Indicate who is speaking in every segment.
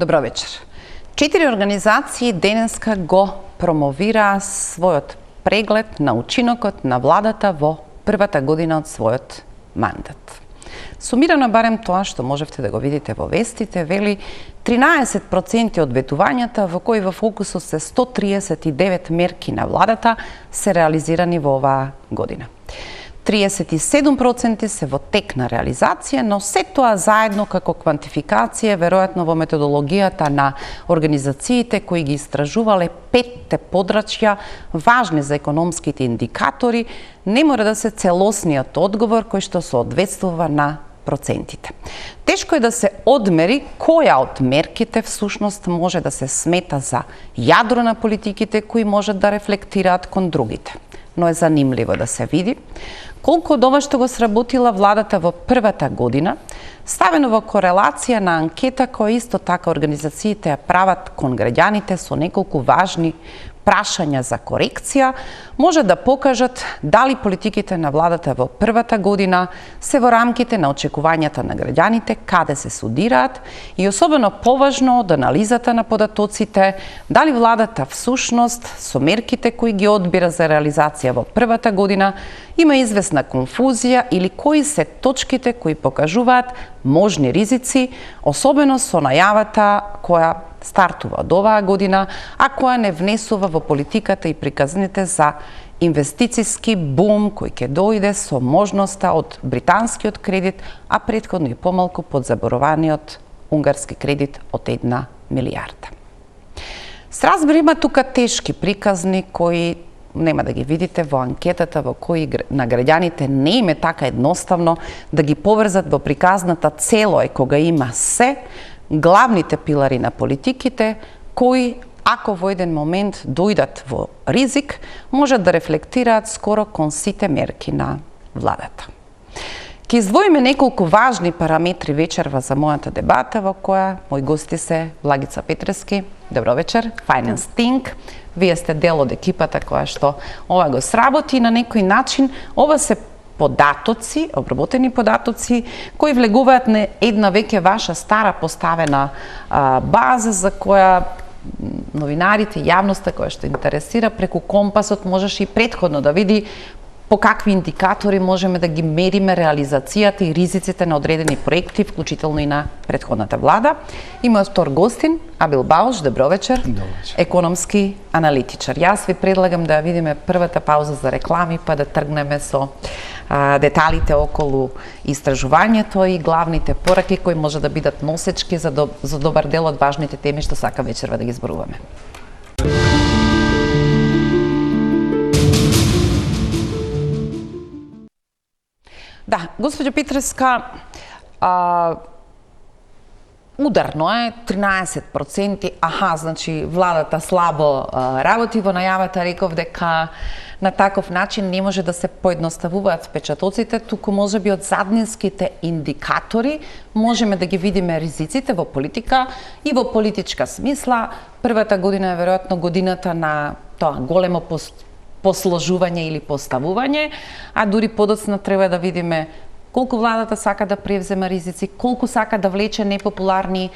Speaker 1: Добро вечер. 4 организации денеска го промовира својот преглед на учинокот на владата во првата година од својот мандат. Сумирано барем тоа што можевте да го видите во вестите, вели 13% од ветувањата во кои во фокусот се 139 мерки на владата се реализирани во оваа година. 37% се во тек на реализација, но се тоа заедно како квантификација, веројатно во методологијата на организациите кои ги истражувале 5 подрачја важни за економските индикатори, не мора да се целосниот одговор кој што соодветствува на процентите. Тешко е да се одмери која од мерките всушност може да се смета за јадро на политиките кои можат да рефлектираат кон другите. Но е занимливо да се види колку од ова што го сработила владата во првата година, ставено во корелација на анкета која исто така организациите ја прават кон граѓаните со неколку важни прашања за корекција, може да покажат дали политиките на владата во првата година се во рамките на очекувањата на граѓаните, каде се судираат и особено поважно од анализата на податоците, дали владата всушност со мерките кои ги одбира за реализација во првата година има известна конфузија или кои се точките кои покажуваат можни ризици, особено со најавата која стартува од оваа година, а која не внесува во политиката и приказните за инвестициски бум кој ќе дојде со можноста од британскиот кредит, а претходно и помалку под заборуваниот унгарски кредит од 1 милијарда. С разбор има тука тешки приказни кои нема да ги видите во анкетата во кои на граѓаните не им е така едноставно да ги поврзат во приказната цело е кога има се главните пилари на политиките кои ако во еден момент дојдат во ризик, можат да рефлектираат скоро кон сите мерки на владата. Ке издвоиме неколку важни параметри вечерва за мојата дебата во која мои гости се Влагица Петрески, добро вечер, Finance Think. Вие сте дел од екипата која што ова го сработи и на некој начин ова се податоци, обработени податоци, кои влегуваат на една веќе ваша стара поставена база за која новинарите, јавноста која што интересира преку компасот можеше и претходно да види по какви индикатори можеме да ги мериме реализацијата и ризиците на одредени проекти, вклучително и на претходната влада. И мојот втор гостин, Абил Бауш, добро вечер, економски аналитичар. Јас ви предлагам да видиме првата пауза за реклами, па да тргнеме со деталите околу истражувањето и главните пораки кои може да бидат носечки за добар дел од важните теми што сака вечерва да ги зборуваме. Да, госпоѓо Петреска, ударно е 13%, значи владата слабо работи, во најавата реков дека на таков начин не може да се поедноставуваат впечатоците, туку можеби од заднинските индикатори можеме да ги видиме ризиците во политика и во политичка смисла. Првата година е веројатно годината на тоа големо посложување или поставување, а дури подоцна треба да видиме колку владата сака да превзема ризици, колку сака да влече непопуларни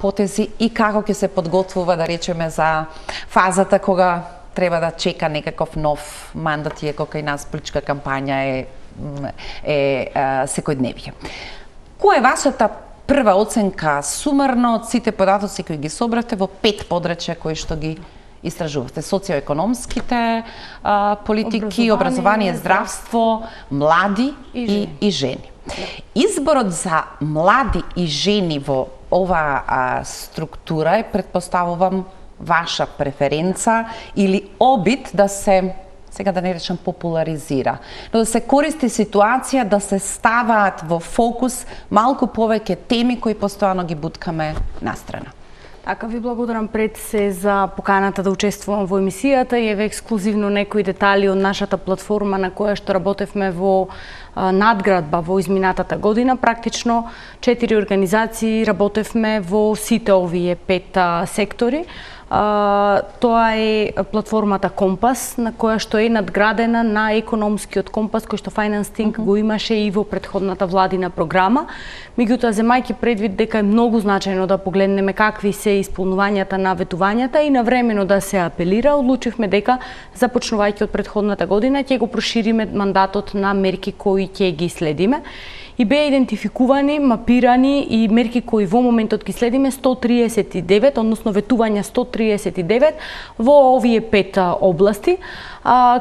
Speaker 1: потези и како ќе се подготвува, да речеме, за фазата кога треба да чека некаков нов мандат, иако кај нас политичка кампања е секојдневие. Која е вашата прва оценка сумарно од сите податоци кои ги собравте во 5 подрачја кои што ги истражувате? Социоекономските политики, образование, здравство, млади и жени. Изборот за млади и жени во оваа структура е, предпоставувам, ваша преференца или обид да се, сега да не речам популаризира, но да се користи ситуација да се ставаат во фокус малку повеќе теми кои постојано ги буткаме настрана.
Speaker 2: Така, ви благодарам пред се за поканата да учествувам во емисијата и еве ексклузивно некои детали од нашата платформа на која што работевме во надградба во изминатата година. Практично 4 организации работевме во сите овие 5 сектори. Тоа е платформата Компас, на која што е надградена на економскиот компас кој што Finance Think го имаше и во претходната владина програма. Меѓутоа, земајќи предвид дека е многу значајно да погледнеме какви се исполнувањата на ветувањата и навремено да се апелира, одлучивме дека започнувајќи од претходната година ќе го прошириме мандатот на мерки кои ќе ги следиме. И беа идентификувани, мапирани и мерки кои во моментот ги следиме 139, односно ветувања 139 во овие 5 области,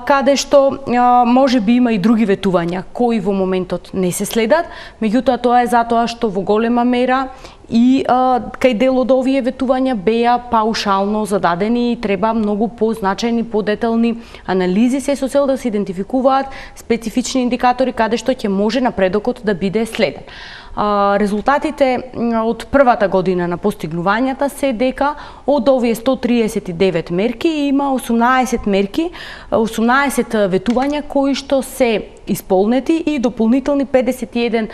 Speaker 2: каде што може би има и други ветувања кои во моментот не се следат, меѓутоа тоа е затоа што во голема мера и кај дел од овие ветувања беа паушално зададени и треба многу позначајни, подетални анализи се со цел да се идентификуваат специфични индикатори каде што ќе може напредокот да биде следен. Резултатите од првата година на постигнувањата се дека од овие 139 мерки има 18 мерки, 18 ветувања кои што се исполнети и дополнителни 51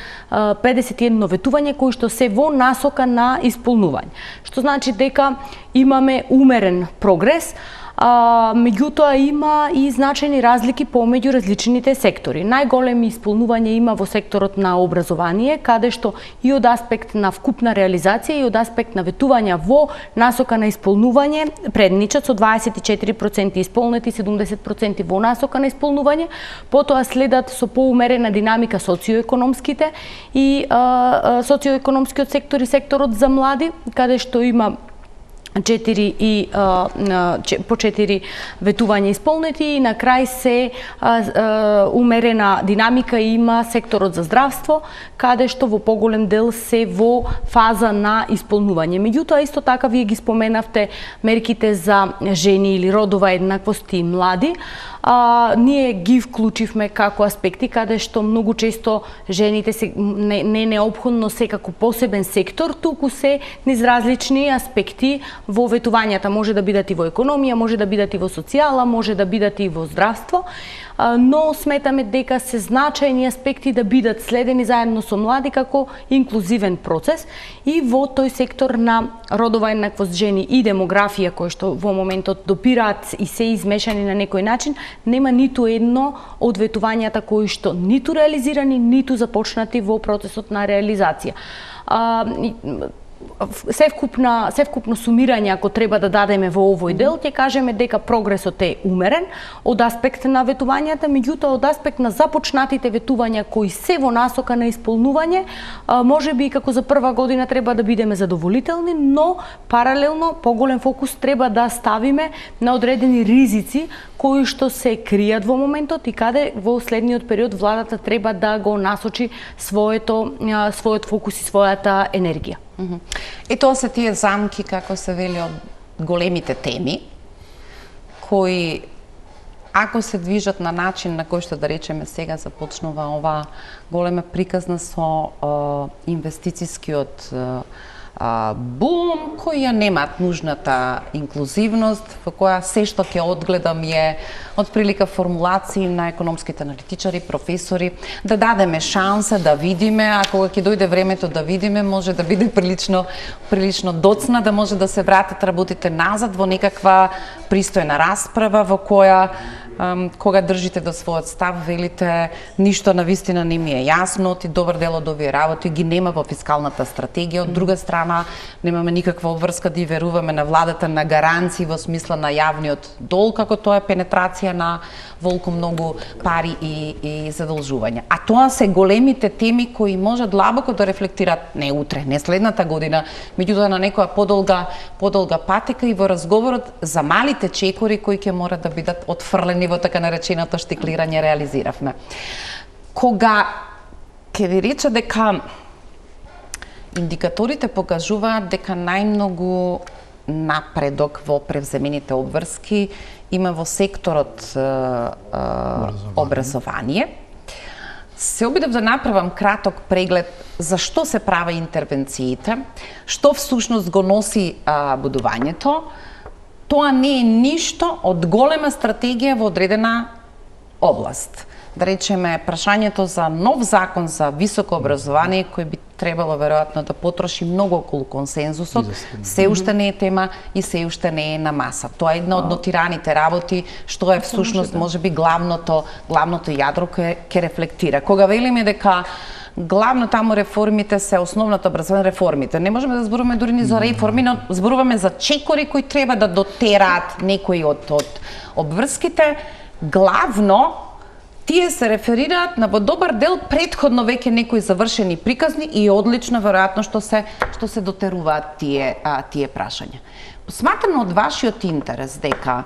Speaker 2: ветување кои што се во насока на исполнување. Што значи дека имаме умерен прогрес, меѓутоа има и значајни разлики помеѓу различните сектори. Најголеми исполнување има во секторот на образование, каде што и од аспект на вкупна реализација и од аспект на ветувања во насока на исполнување предничат со 24% исполнети, 70% во насока на исполнување, потоа следат со поумерена динамика социоекономските и социоекономскиот сектор и секторот за млади, каде што има по 4 ветувања исполнети и на крај се умерена динамика има секторот за здравство, каде што во поголем дел се во фаза на исполнување. Меѓутоа, исто така вие ги споменавте мерките за жени или родова еднаквост и млади. Ние ги вклучивме како аспекти каде што многу често жените се не неопходно се како посебен сектор, туку се низ различни аспекти во ветувањата. Може да бидат и во економија, може да бидат и во социјала, може да бидат и во здравство, но сметаме дека се значајни аспекти да бидат следени заедно со млади како инклузивен процес и во тој сектор на родова еднаквост, жени и демографија, кои што во моментот допираат и се измешани на некој начин, нема ниту едно од ветувањата кои што ниту реализирани, ниту започнати во процесот на реализација. Севкупно сумирање, ако треба да дадеме во овој дел, ќе кажеме дека прогресот е умерен од аспект на ветувањата, меѓутоа од аспект на започнатите ветувања кои се во насока на исполнување, може би како за прва година треба да бидеме задоволителни, но паралелно поголем фокус треба да ставиме на одредени ризици кои што се кријат во моментот и каде во следниот период владата треба да го насочи својот фокус и својата енергија.
Speaker 1: И тоа се тие замки, како се вели, од големите теми, кои ако се движат на начин на кој што да речеме сега започнува оваа голема приказна со инвестицискиот бум, кои ја немаат нужната инклузивност, во која се што ќе одгледам е од прилика формулации на економските аналитичари, професори, да дадеме шанса да видиме, а кога ќе дојде времето да видиме, може да биде прилично доцна, да може да се вратат работите назад во некаква пристојна расправа во која кога држите до својот став, велите ништо на вистина не ми е јасно, ти добар дел од овие работи ги нема во фискалната стратегија, од друга страна немаме никаква обврска да веруваме на владата на гаранции во смисла на јавниот долг, како тоа е пенетрација на волку многу пари и задолжувања. А тоа се големите теми кои можат длабоко да рефлектираат не утре, не следната година, меѓутоа на некоја подолга патека и во разговорот за малите чекори кои ќе мора да бидат отфрлени во така нареченото штиклирање реализиравме. Кога ќе ви рече дека индикаторите покажуваат дека најмногу напредок во превземените обврски има во секторот образование. Се обидов да направам краток преглед за што се прави интервенциите, што всушност го носи будувањето. Тоа не е ништо од голема стратегија во одредена област. да речеме, прашањето за нов закон за високо образование, кој би требало веројатно да потроши многу околу консензусот, се уште не е тема и се уште не е на маса. Тоа е една од нотираните работи, што е всушност можеби главното јадро кое ќе рефлектира. Кога велиме дека главно таму реформите се основната образование реформите. Не можеме да зборуваме дури ни за реформи, но зборуваме за чекори кои треба да дотераат некои од обврските. Главно тие се реферираат на во добар дел претходно веќе некои завршени приказни и одлично веројатно што се дотеруваат тие прашања. Сматрам од вашиот интерес дека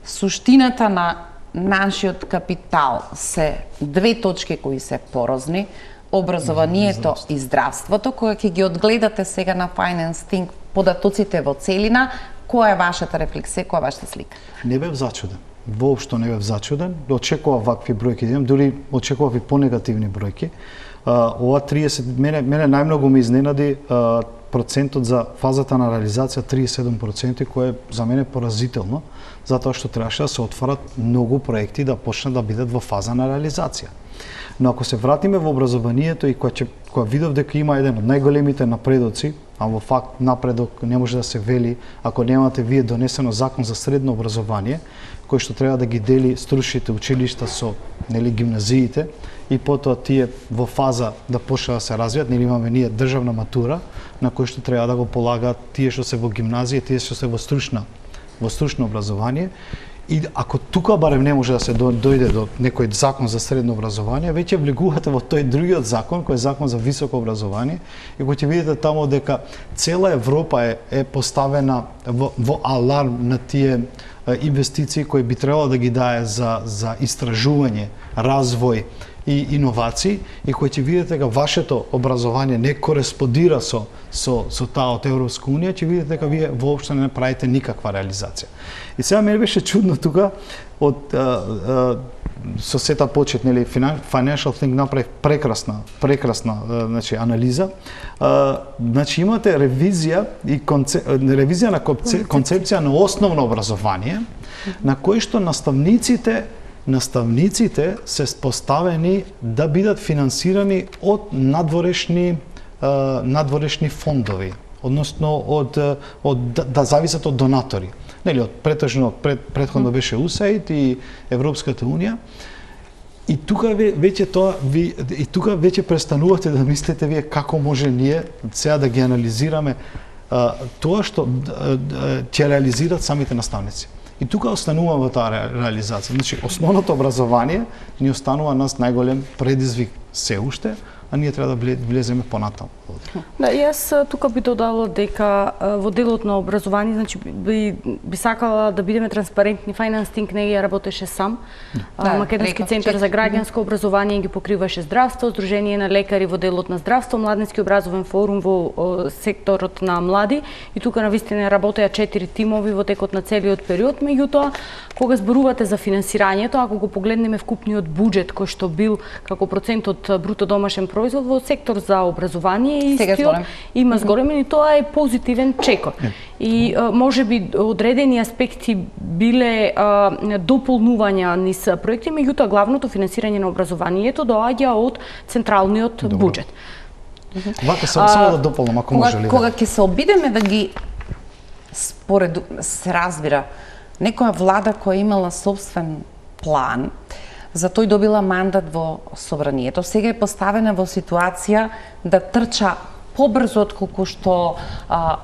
Speaker 1: суштината на нашиот капитал се две точки кои се порозни, образованието и здравството, кога ќе ги одгледате сега на Finance Think податоците во целина, која е вашата рефлексија, која е вашата слика?
Speaker 3: Не бев зачуден. Воопшто не бев зачуден. Очекував вакви бројки, дури очекував и понегативни бројки. Ова 30, мене најмногу ме изненади процентот за фазата на реализација 37%, кој е за мене поразително, затоа што требаше да се отворат многу проекти да почнат да бидат во фаза на реализација. Но ако се вратиме во образованието и кога видов дека има еден од најголемите напредоци, а во факт напредок не може да се вели ако немате вие донесено закон за средно образование, кој што треба да ги дели стручните училишта со гимназиите и потоа тие во фаза да почнат да се развијат, имаме ние државна матура на кој што треба да го полагаат тие што се во гимназија, тие што се во стручно образование. И ако тука барем не може да се дојде до некој закон за средно образование, веќе влегувате во тој другиот закон, кој е закон за високо образование, и кој ќе видите таму дека цела Европа е поставена во аларм на тие инвестиции кои би требало да ги дае за истражување, развој и иновации, и кој ќе видите дека вашето образование не кореспондира со таа од Европска унија, ќе видите дека вие воопшто не правите никаква реализација. И сега мене беше чудно тука со сета почет, Financial Think направи прекрасна анализа. Имате ревизија на концепција на основно образование, на кој што наставниците се поставени да бидат финансирани од надворешни фондови, односно да зависат од донатори. Претходно беше USAID и Европската унија. И тука веќе престанувате да мислите вие како може ние сега да ги анализираме тоа што ќе реализираат самите наставници. И тука останува во таа реализација. Основното образование ни останува нас најголем предизвик се уште, а ние треба да влеземе понатаму.
Speaker 2: Да, јас тука би додала дека во делот на образование, би сакала да бидеме транспарентни. Finance Think не ја работеше сам. Македонски центар за граѓанско образование ги покриваше здравство, Сдружение на лекари во делот на здравство, Младински образовен форум во секторот на млади, и тука навистина работеа 4 тимови во текот на целиот период. Меѓутоа, кога зборувате за финансирањето, ако го погледнеме вкупниот буџет кој што бил како процент од бруто домашен производ во сектор за образование, истиот има зголемен, и тоа е позитивен чекор. И може би одредени аспекти биле дополнувања низ проекти, меѓутоа главното финансирање на образованието доаѓа од централниот буџет.
Speaker 3: Вака само да дополнам, ако може ли.
Speaker 1: Кога ќе се обидеме да ги се разбира, некоја влада која имала собствен план, за тој добила мандат во собранието, сега е поставена во ситуација да трча побрзо отколку што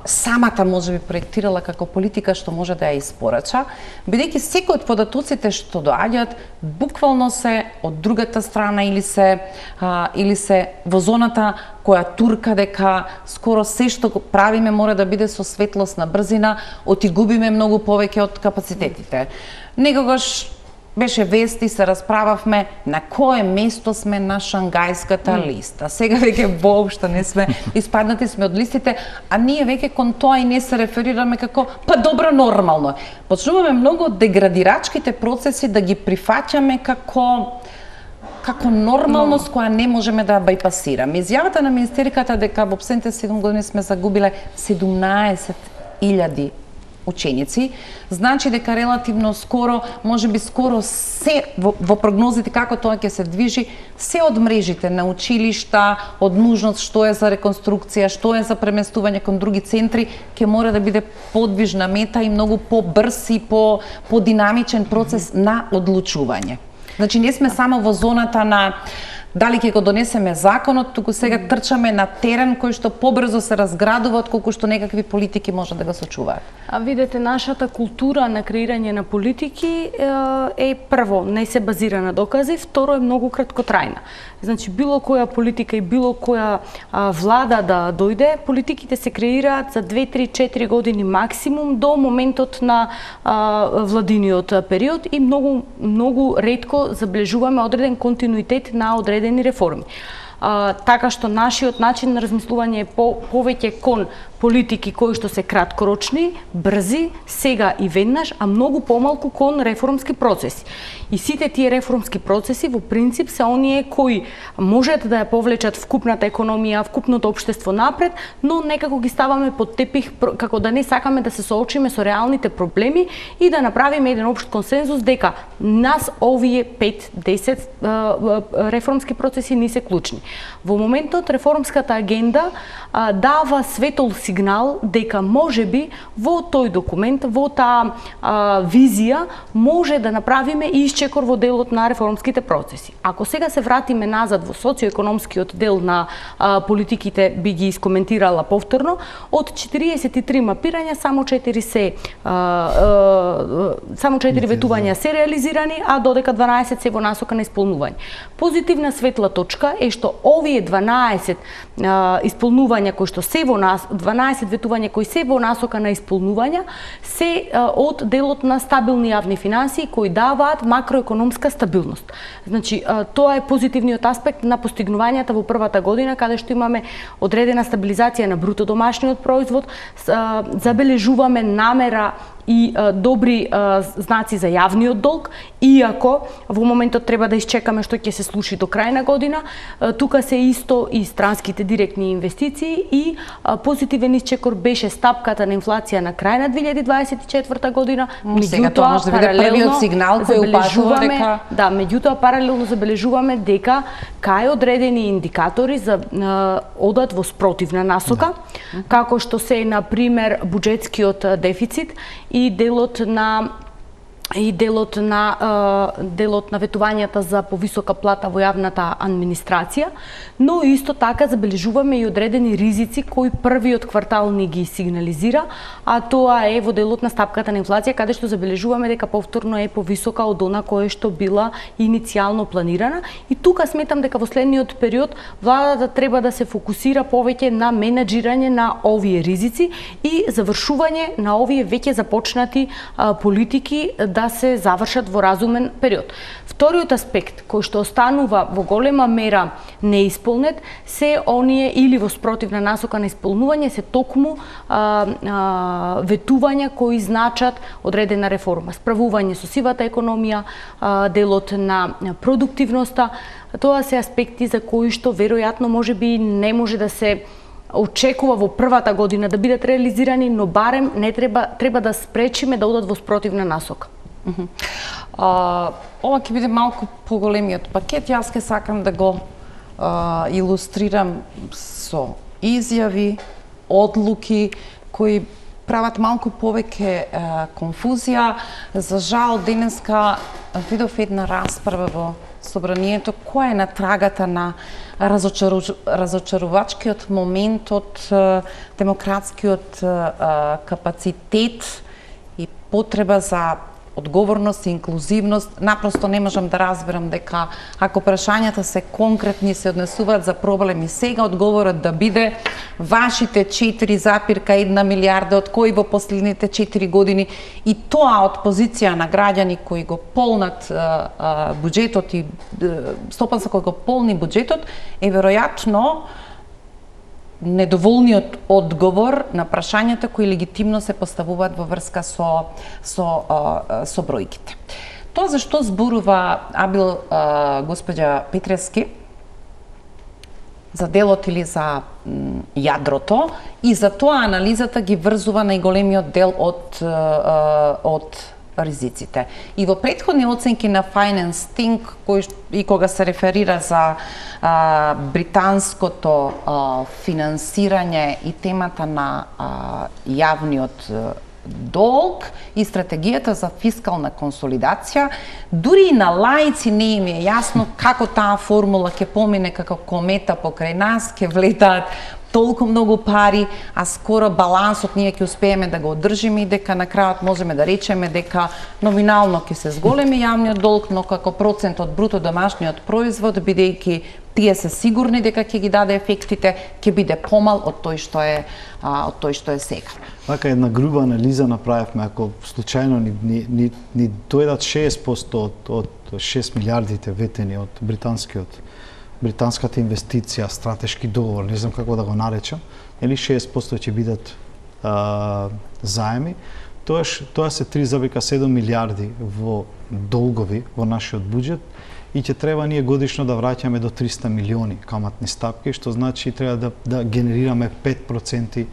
Speaker 1: самата може би проектирала како политика што може да ја испорача, бидејќи секој од податоците што доаѓаат буквално се од другата страна или се во зоната која турка дека скоро се што го правиме мора да биде со светлосна брзина, губиме многу повеќе од капацитетите. Некогаш беше вест и се расправавме на кое место сме на Шангајската листа. Сега веќе воопшто не сме, испаднати сме од листите, а ние веќе кон тоа и не се реферираме како па добро нормално. Почнуваме многу од деградирачките процеси да ги прифаќаме како нормалност која не можеме да бајпасираме. Изјавата на министерката дека во последните 7 години сме загубиле 17.000 ученици, значи дека релативно скоро, можеби скоро се во прогнозите како тоа ќе се движи, се од мрежите на училишта, од нужност што е за реконструкција, што е за преместување кон други центри, ќе мора да биде подвижна мета и многу побрз и подинамичен процес на одлучување. Значи не сме само во зоната на дали ќе го донесеме законот, туку сега трчаме на терен кој што побрзо се разградува отколку што некакви политики може да го сочуваат.
Speaker 2: А видете, нашата култура на креирање на политики е прво, не се базира на докази, второ е многу краткотрајна. Значи, било која политика и било која влада да дојде, политиките се креираат за 2, 3, 4 години максимум до моментот на владиниот период и многу ретко забележуваме одреден континуитет на одредени реформи. Така што нашиот начин на размислување е повеќе кон политики кои што се краткорочни, брзи, сега и веднаш, а многу помалку кон реформски процеси. И сите тие реформски процеси во принцип се оние кои можат да ја повлечат вкупната економија, вкупното општество напред, но некако ги ставаме под тепих како да не сакаме да се соочиме со реалните проблеми и да направиме еден општ консензус дека нас овие 5-10 реформски процеси не се клучни. Во моментот реформската агенда дава светол сигнал дека можеби во тој документ, во таа визија може да направиме исчекор во делот на реформските процеси. Ако сега се вратиме назад во социоекономскиот дел на политиките, би ги искоментирала повторно, од 43 мапирања само 4 ветувања се реализирани, а додека 12 се во насока на исполнување. Позитивна светла точка е што овие 12 исполнувања кои што се во нас 12 ветувања кои се во насока на исполнување се од делот на стабилни јавни финансии кои даваат макроекономска стабилност. Значи тоа е позитивниот аспект на постигнувањата во првата година каде што имаме одредена стабилизација на бруто домашниот производ, забележуваме намера и добри знаци за јавниот долг, иако во моментот треба да исчекаме што ќе се случи до крај на година. Тука се исто и странските директни инвестиции и позитивен исчекор беше стапката на инфлација на крај на 2024 година.
Speaker 1: Сега тоа може да биде првиот сигнал кој упатува дека
Speaker 2: меѓутоа паралелно забележуваме дека кај одредени индикатори одат во спротивна насока, како што се на пример буџетскиот дефицит и делот на ветувањата за повисока плата во јавната администрација, но исто така забележуваме и одредени ризици кои првиот квартал ни ги сигнализира, а тоа е во делот на стапката на инфлација, каде што забележуваме дека повторно е повисока од она која што била иницијално планирана. И тука сметам дека во следниот период владата треба да се фокусира повеќе на менаџирање на овие ризици и завршување на овие веќе започнати политики да се завршат во разумен период. Вториот аспект кој што останува во голема мера неисполнет се оние или во спротивна насока на исполнување се токму ветувања кои значат одредена реформа, справување со сивата економија, делот на продуктивноста. Тоа се аспекти за кои што веројатно можеби не може да се очекува во првата година да бидат реализирани, но барем не треба да спречиме да одат во спротивна насока.
Speaker 1: Ова ќе биде малку поголемиот пакет. Јас ке сакам да го илустрирам со изјави, одлуки кои прават малку повеќе конфузија. За жал денеска видов една расправа во собранието која е на трагата на разочарувачкиот момент од демократскиот капацитет и потреба за одговорност и инклузивност. Напросто не можам да разберам дека ако прашањата се конкретни, се однесуваат за проблеми сега, одговорот да биде вашите 4,1 милиарда од кои во последните 4 години и тоа од позиција на граѓани кои го полнат буџетот и стопанство кој го полни буџетот е веројатно недоволниот одговор на прашањата кои легитимно се поставуваат во врска со бројките. Тоа зашто зборува Абил госпоѓа Петрески за делот или за јадрото, и за тоа анализата ги врзува најголемиот дел од ризиците. И во претходни оценки на Finance Think, и кога се реферира за британското финансирање и темата на јавниот долг и стратегијата за фискална консолидација, дури и на лаици не им е јасно како таа формула ќе помине како комета покрај нас, ќе влетаат толку многу пари, а скоро балансот ние ќе успееме да го одржиме и дека на крајот можеме да речеме дека номинално ќе се зголеми јавниот долг, но како процент од бруто домашниот производ, бидејќи тие се сигурни дека ќе ги даде ефектите, ќе биде помал од тој што е сега.
Speaker 3: Вака една груба анализа направивме, ако случајно ни дојдат 60% од 6 милиардите ветени од британската инвестиција, стратешки договор, не знам како да го наречам, или 60% ќе бидат заеми, тоа се 3,7 милиарди во долгови во нашиот буџет и ќе треба ние годишно да враќаме до 300 милиони каматни стапки, што значи треба да генерираме 5%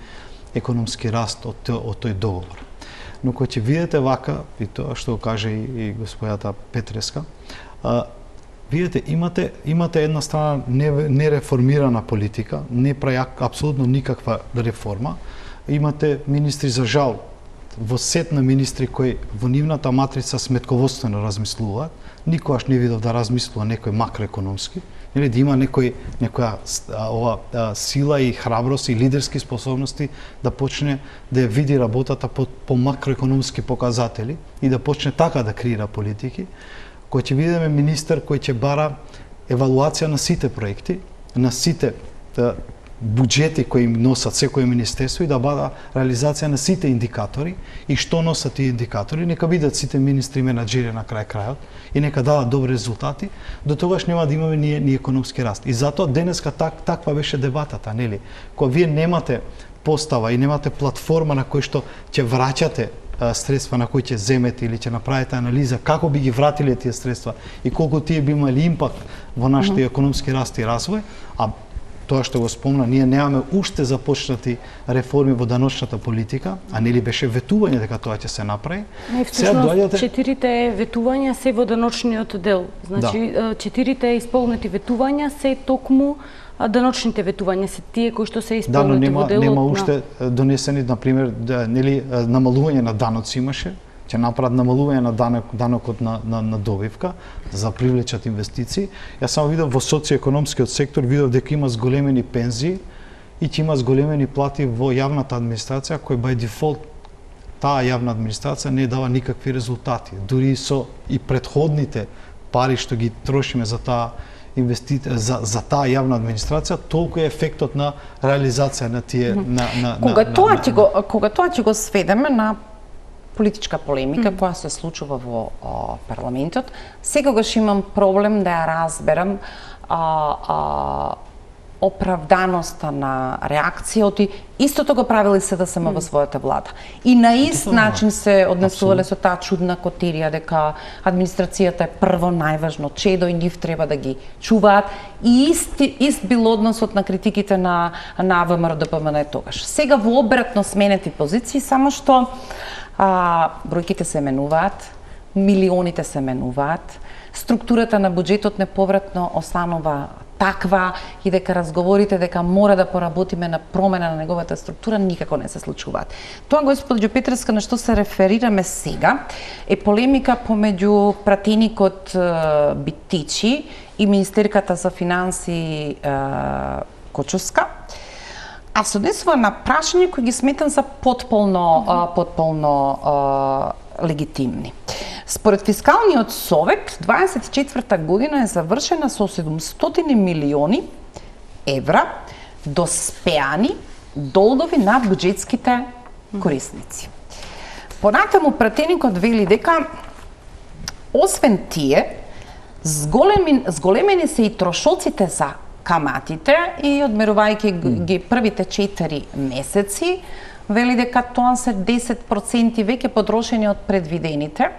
Speaker 3: економски раст од тој договор. Но кога ќе видите вака, и тоа што го каже и господјата Петреска, видите, имате една страна нереформирана политика, не прави апсолутно никаква реформа. Имате министри, за жал, во сет на министри кои во нивната матрица сметководствено размислуваат, никогаш не видов да размислува некој макроекономски, или да има некоја сила и храброст и лидерски способности да почне да ја види работата по макроекономски показатели и да почне така да креира политики, кој ќе видиме министер кој ќе бара евалуација на сите проекти, на сите буџети кои им носат секој министерство и да бара реализација на сите индикатори и што носат тие индикатори, нека бидат сите министри и менаџери на крајот и нека дадат добри резултати, до тогаш нема да имаме ни економски раст. И затоа денеска таква беше дебатата, нели? Кога вие немате постава и немате платформа на кој што ќе враќате средства на кои ќе земете или ќе направите анализа како би ги вратиле тие средства и колку тие би имали импакт во нашите економски раст и развој, а тоа што го спомна, ние немаме уште започнати реформи во даночната политика, а нели беше ветување дека тоа ќе се направи.
Speaker 2: Всушност, 4 ветувања се во даночниот дел. Значи, 4 исполнети ветувања се токму даночните ветувања се тие кои што се исполнети во делот.
Speaker 3: Нема уште донесени, например, нели намалување на даноци имаше, ќе направат намалување на данокот на добивка за привлечат инвестиции. Јас само видов во социоекономскиот сектор, видов дека има зголемени пензии и ќе има зголемени плати во јавната администрација, кој by default таа јавна администрација не дава никакви резултати. Дури и предходните пари што ги трошиме за таа за таа јавна администрација, толку е ефектот на реализација на тие
Speaker 1: Кога тоа ќе го сведеме на политичка полемика која се случува во парламентот, секогаш имам проблем да ја разберам оправданоста на реакцијата. Истото го правили СДСМ во својата влада. И на ист начин се однесувале со таа чудна котерија дека администрацијата е прво најважно чедо и нив треба да ги чуваат. И ист бил односот на критиките на ВМРО-ДПМН тогаш. Сега во обратно сменети позиции, само што бројките се менуваат, милионите се менуваат, структурата на буџетот неповратно останува таква и дека разговорите дека мора да поработиме на промена на неговата структура никако не се случуваат. Тоа, господијо Петреска, на што се реферираме сега е полемика помеѓу пратеникот Битичи и министерката за финансии Кочовска, а се однесува на прашање кои ги сметам за потполно легитимни. Според Фискалниот совет, 24-та година е завршена со 700 милиони евра доспеани долгови на буџетските корисници. Понатаму пратеникот вели дека освен тие, зголемени се и трошоците за каматите и одмерувајќи ги првите 4 месеци, вели дека тоа се 10% веќе потрошени од предвидените,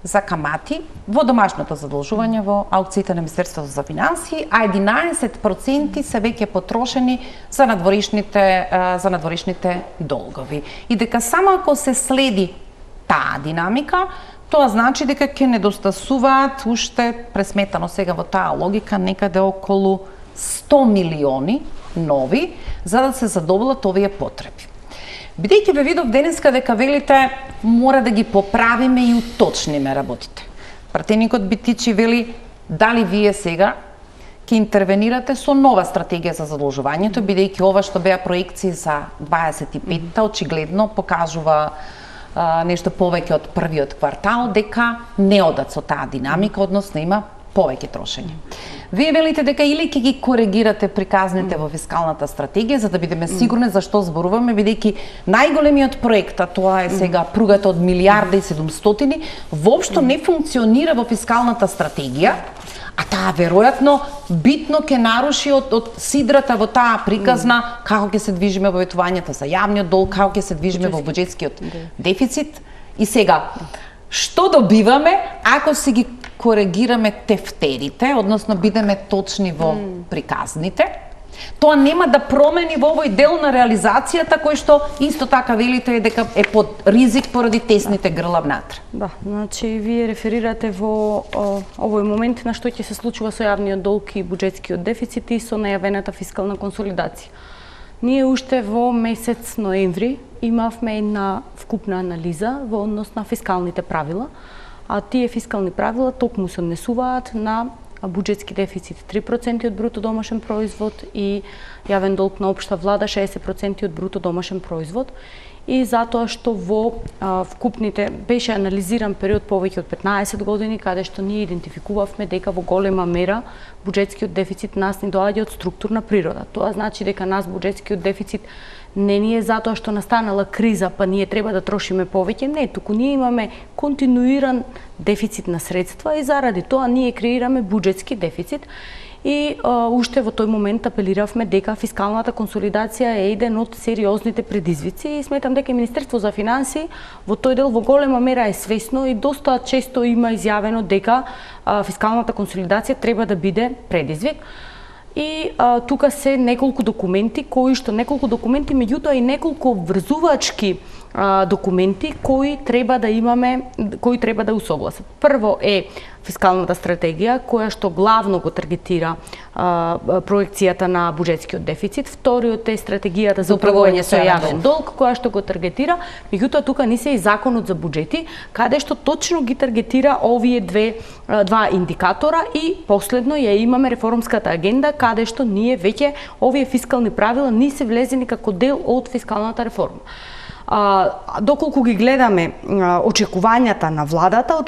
Speaker 1: за камати во домашното задолжување во аукциите на Министерството за финансии, а 11% се веќе потрошени за надворишните долгови. И дека само ако се следи таа динамика, тоа значи дека ќе недостасуваат уште, пресметано сега во таа логика, некаде околу 100 милиони нови за да се задоволат овие потреби. Бидејќи ве видов денеска дека велите мора да ги поправиме и уточниме работите. Пратеникот Битичи вели дали вие сега ќе интервенирате со нова стратегија за задолжувањето, бидејќи ова што беа проекции за 25-та очигледно покажува нешто повеќе од првиот квартал, дека не одат со таа динамика, односно има повеќе трошење. Вие велите дека или ќе ги коригирате приказните во фискалната стратегија за да бидеме сигурни за што зборуваме, бидејќи најголемиот проект, а тоа е сега пругата од 1,7 милиарди, воопшто не функционира во фискалната стратегија, а таа веројатно битно ќе наруши од сидрата во таа приказна како ќе се движиме во ветувањата за јавниот долг, како ќе се движиме во буџетскиот дефицит. И сега, што добиваме ако се ги коригираме тефтерите, односно бидеме точни во приказните? Тоа нема да промени во овој дел на реализацијата кој што исто така велите е дека е под ризик поради тесните грла внатре.
Speaker 2: Да, значи вие реферирате во овој момент на што ќе се случува со јавниот долг и буџетскиот дефицит и со најавената фискална консолидација. Ние уште во месец ноември имавме една вкупна анализа во однос на фискалните правила, а тие фискални правила токму се однесуваат на буџетски дефицит 3% од бруто домашен производ и јавен долг на општа влада 60% од бруто домашен производ. И затоа што во вкупните беше анализиран период повеќе од 15 години, каде што ние идентификувавме дека во голема мера буџетскиот дефицит нас ни доаѓа од структурна природа. Тоа значи дека нас буџетскиот дефицит не ни е затоа што настанала криза, па ние треба да трошиме повеќе, не, туку ние имаме континуиран дефицит на средства и заради тоа ние креираме буџетски дефицит. И уште во тој момент апелиравме дека фискалната консолидација е еден од сериозните предизвици и сметам дека Министерство за финансии во тој дел во голема мера е свесно и доста често има изјавено дека фискалната консолидација треба да биде предизвик. И тука се неколку документи, меѓутоа и неколку обврзувачки документи кои треба да имаме, кои треба да усогласат. Прво е фискалната стратегија, која што главно го таргетира проекцијата на буџетскиот дефицит. Вториот е стратегијата за управување со јавен долг, која што го таргетира, меѓутоа тука ни се и законот за буџети, каде што точно ги таргетира овие два индикатора и последно ја имаме реформската агенда, каде што ние веќе овие фискални правила ни се влезени како дел од фискалната реформа. Доколку ги гледаме очекувањата на владата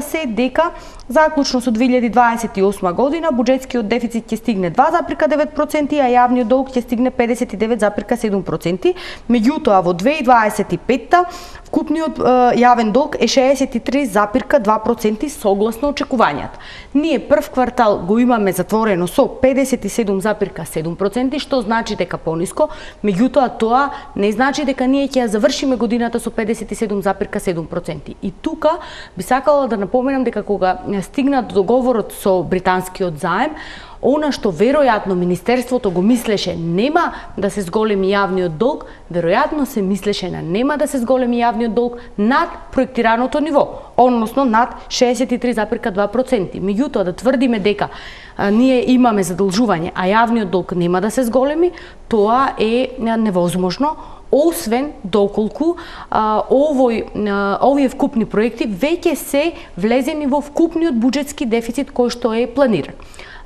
Speaker 2: се дека заклучно со 2028 година буџетскиот дефицит ќе стигне 2,9%, а јавниот долг ќе стигне 59,7%. Меѓутоа во 2025 вкупниот јавен долг е 63,2% согласно очекувањата. Ние прв квартал го имаме затворено со 57,7%, што значи дека пониско, меѓутоа тоа не значи дека ние ќе ја завршиме годината со 57,7%. И тука би сакала да напоменам дека кога стигна до договорот со британскиот заем, она што веројатно Министерството го мислеше нема да се зголеми јавниот долг, веројатно се мислеше на нема да се зголеми јавниот долг над проектираното ниво, односно над 63,2%. Меѓутоа да тврдиме дека ние имаме задолжување, а јавниот долг нема да се зголеми, тоа е невозможно, освен доколку овие вкупни проекти веќе се влезени во вкупниот буџетски дефицит кој што е планиран.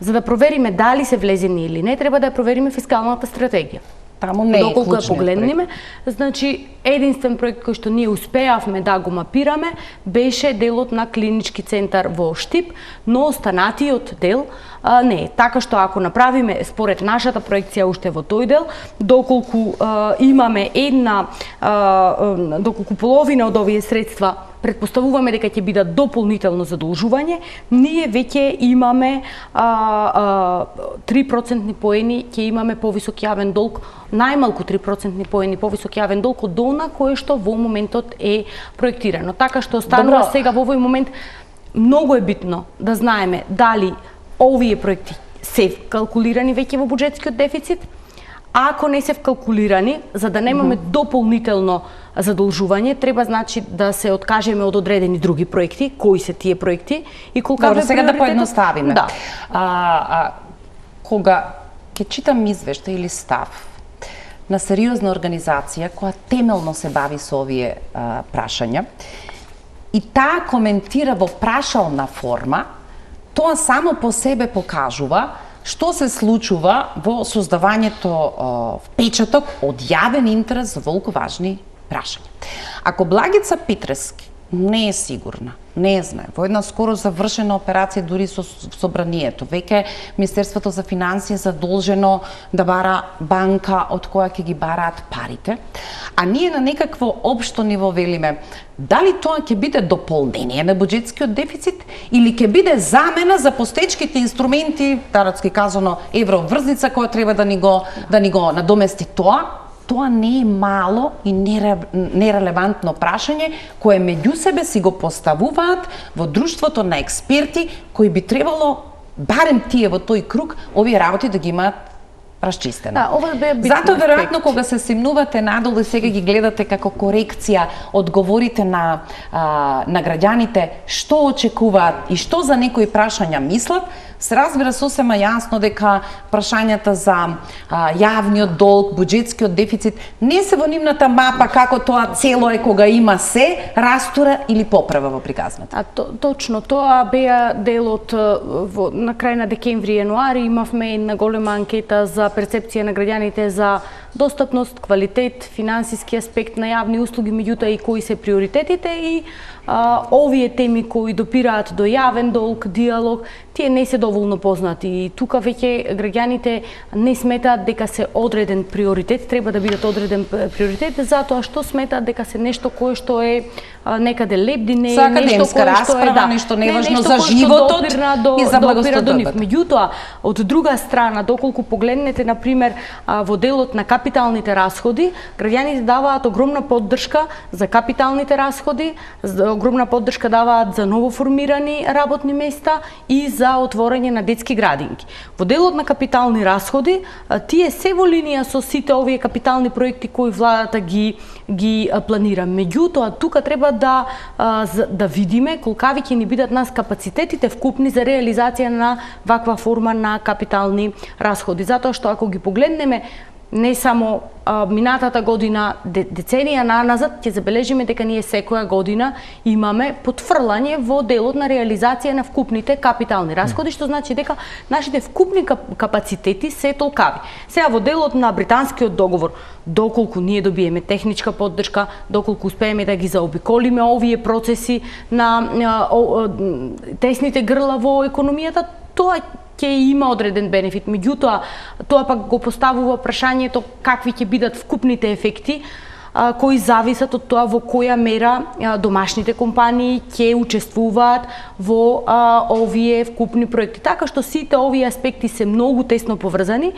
Speaker 2: За да провериме дали се влезени или не, треба да ја провериме фискалната стратегија.
Speaker 1: Таму не е
Speaker 2: доколку ја погледнеме, значи единствен проект кој што ние успеавме да го мапираме беше делот на клинички центар во Штип, но останатиот дел не е. Така што ако направиме според нашата проекција уште во тој дел, доколку имаме доколку половина од овие средства предпоставуваме дека ќе бидат дополнително задолжување, ние веќе имаме 3% поени, ќе имаме повисок јавен долг, најмалку 3% поени повисок јавен долг од она кое што во моментот е проектирано. Така што станува сега во овој момент многу е битно да знаеме дали овие проекти се калкулирани веќе во буџетскиот дефицит. Ако не се вкалкулирани, за да немаме дополнително задолжување, треба значи да се откажеме од одредени други проекти. Кои се тие проекти и колкава е
Speaker 1: сега да поедноставиме.
Speaker 2: Да.
Speaker 1: Кога ќе читам извештај или став на сериозна организација која темелно се бави со овие прашања и таа коментира во прашална форма, тоа само по себе покажува што се случува во создавањето впечаток од јавен интерес за волку важни прашања. Ако Благица Петрески не е сигурна, не знае, во една скоро завршена операција дури со собранието, веќе Министерството за финансии е задолжено да бара банка од која ќе ги бараат парите, а ние на некакво општо ниво велиме дали тоа ќе биде дополнение на буџетскиот дефицит или ќе биде замена за постечките инструменти, народски казано евроврзница која треба да ни го надомести тоа не е мало и нерелевантно прашање кое меѓу себе си го поставуваат во друштвото на експерти кои би требало барем тие во тој круг овие работи да ги имаат расчистено.
Speaker 2: Да, ова бе
Speaker 1: затоа веројатно кога се симнувате надолу и сега ги гледате како корекција, одговорите на граѓаните што очекуваат и што за некои прашања мислат, се разбира сосема јасно дека прашањата за јавниот долг, буџетскиот дефицит не се во нивната мапа како тоа цело е кога има се растура или поправа во приказната.
Speaker 2: Точно, тоа беа дел од на крај на декември-јануари имавме една голема анкета за перцепција на граѓаните за достапност, квалитет, финансиски аспект на јавни услуги, меѓутоа и кои се приоритетите и овие теми кои допираат до јавен долг, диалог, тие не се доволно познати и тука веќе граѓаните не сметаат дека се одреден приоритет, треба да бидат одреден приоритет затоа што сметаат дека се нешто кое што е некаде лебдине,
Speaker 1: нешто кое што е нешто неважно за животот и за благосостојбата.
Speaker 2: Меѓутоа, од друга страна, доколку погледнете на пример во делот на капиталните расходи, граѓаните даваат огромна поддршка за капиталните расходи, огромна поддршка даваат за новоформирани работни места и за отворање на детски градинки. Во делот на капитални расходи, тие се во линија со сите овие капитални проекти кои владата ги планира. Меѓутоа, тука треба да видиме колкави ќе ни бидат нас капацитетите вкупни за реализација на ваква форма на капитални расходи. Затоа што ако ги погледнеме не само минатата година, деценија назад, ќе забележиме дека ние секоја година имаме потфрлање во делот на реализација на вкупните капитални расходи, што значи дека нашите вкупни капацитети се толкави. Сега во делот на британскиот договор, доколку ние добиеме техничка поддршка, доколку успееме да ги заобиколиме овие процеси на тесните грла во економијата, тоа ќе има одреден бенефит. Меѓутоа, тоа пак го поставува прашањето какви ќе бидат вкупните ефекти кои зависат од тоа во која мера домашните компании ќе учествуваат во овие вкупни проекти. Така што сите овие аспекти се многу тесно поврзани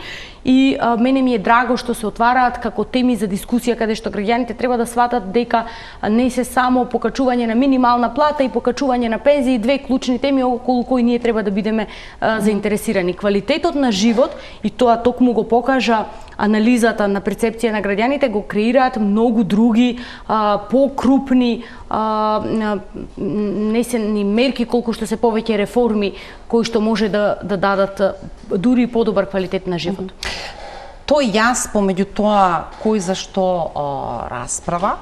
Speaker 2: и мене ми е драго што се отвараат како теми за дискусија каде што граѓаните треба да сватат дека не се само покачување на минимална плата и покачување на пензии, две клучни теми околу кои ние треба да бидеме заинтересирани. Квалитетот на живот, и тоа токму го покажа анализата на перцепција на граѓаните, го креираат многу други покрупни не се ни мерки колку што се повеќе реформи кои што може да дадат дури подобар квалитет на живот.
Speaker 1: Тој јас помеѓу тоа кој за што расправа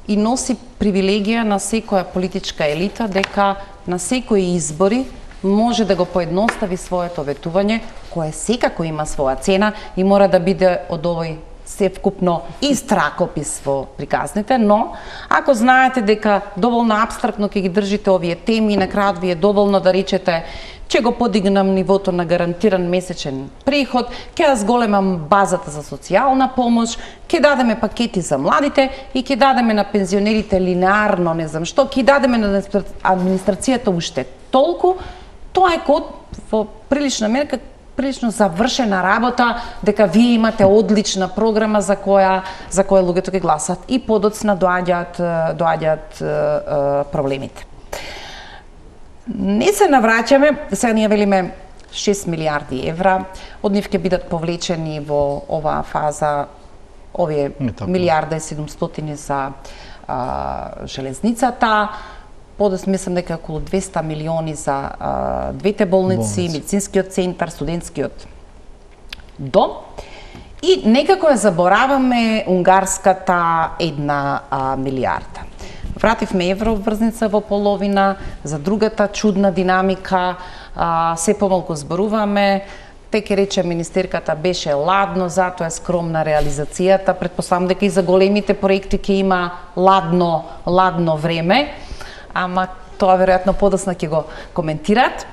Speaker 1: и носи привилегија на секоја политичка елита дека на секои избори може да го поедностави своето ветување, кое секако има своја цена и мора да биде од овој севкупно и стракопис во приказните, но ако знаете дека доволно апстрактно ќе ги држите овие теми и на крајот ви е доволно да речете ќе го подигнам нивото на гарантиран месечен приход, ќе зголемам базата за социјална помош, ќе дадеме пакети за младите и ќе дадеме на пензионерите линеарно, не знам што, ќе дадеме на администрацијата уште толку, тоа е код во прилична мерка, прилично завршена работа, дека вие имате одлична програма за која луѓето ќе гласат и подоцна доаѓаат проблемите. Не се навраќаме, сега ние велиме 6 милиарди евра, од нив ќе бидат повлечени во оваа фаза овие милиарда и 700 за железницата, подоцна мислам дека околу 200 милиони за двете болници, медицинскиот центар, студентскиот дом. И некако ја забораваме унгарската 1 милиарда. Вративме евроврзница во половина, за другата чудна динамика, се помалку зборуваме, те ке рече министерката беше ладно, затоа е скромна реализацијата, предпоставам дека и за големите проекти ќе има ладно време, ама тоа веројатно подоцна ќе го коментират.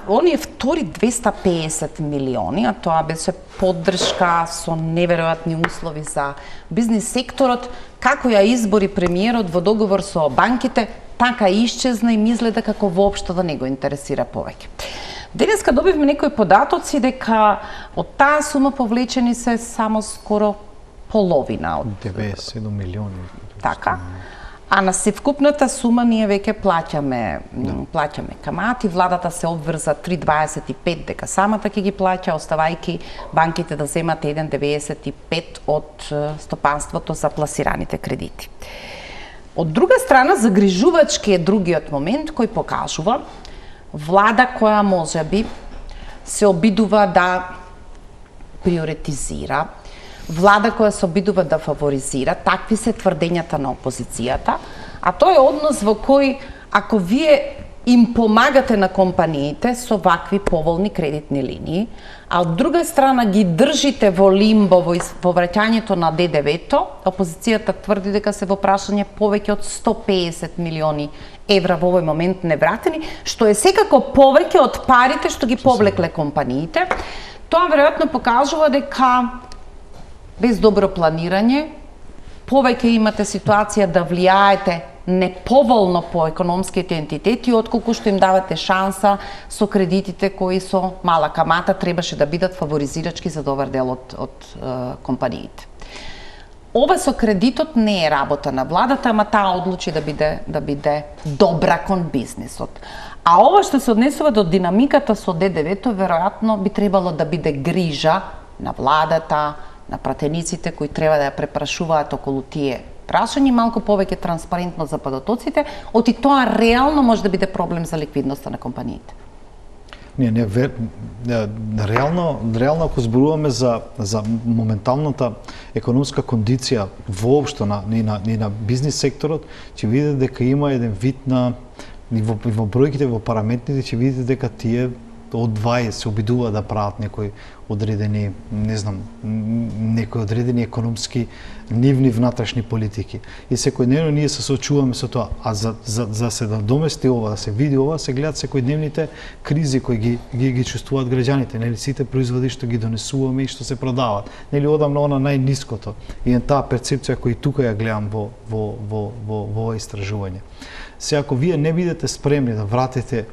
Speaker 1: Оние втори 250 милиони, а тоа беше поддршка со неверојатни услови за бизнис секторот, како ја избори премиерот во договор со банките, така исчезна и ми изгледа како воопшто да не го интересира повеќе. Денеска добивме некои податоци дека од таа сума повлечени се само скоро половина од
Speaker 3: 97 милиони.
Speaker 1: Така. А на севкупната сума ние веќе плаќаме камати, владата се обврза 3,25 дека самата ќе ги плаќа, оставајќи банките да земат 1,95 од стопанството за пласираните кредити. Од друга страна, загрижувачки е другиот момент кој покажува влада која можеби се обидува да приоритизира, влада која се обидува да фаворизира, такви се тврдењата на опозицијата, а тоа е однос во кој, ако вие им помагате на компаниите со вакви поволни кредитни линии, а од друга страна ги држите во лимбо во враќањето на ДДВ-то, опозицијата тврди дека се во прашање повеќе од 150 милиони евра во овој момент невратени, што е секако повеќе од парите што ги повлекле компаниите. Тоа веројатно покажува дека без добро планирање, повеќе имате ситуација да влијаете неповолно по економските ентитети, отколку што им давате шанса со кредитите кои со мала камата требаше да бидат фаворизирачки за добар дел од компаниите. Ова со кредитот не е работа на владата, ама таа одлучи да биде добра кон бизнисот. А ова што се однесува до динамиката со ДДВ-то, веројатно би требало да биде грижа на владата, на пратениците кои треба да ја препрашуваат околу тие прашања, малку повеќе транспарентно за податоците, оти тоа реално може да биде проблем за ликвидноста на компаниите. Реално ако зборуваме за моменталната економска кондиција воопшто на бизнис секторот, ќе видите дека има еден вид на во бројките, во параметрите, ќе видите дека тие од 20 се обидува да прават некои одредени, некои одредени економски нивни внатрешни политики. И секојдневно ние се соочуваме со тоа, а за се домести ова, да се види ова, се гледат секојдневните кризи кои ги чувствуваат граѓаните, нели сите производи што ги донесуваме и што се продаваат. Нели одамна она најниското. И таа перцепција која тука ја гледам во ова истражување. Се ако вие не бидете спремни да вратите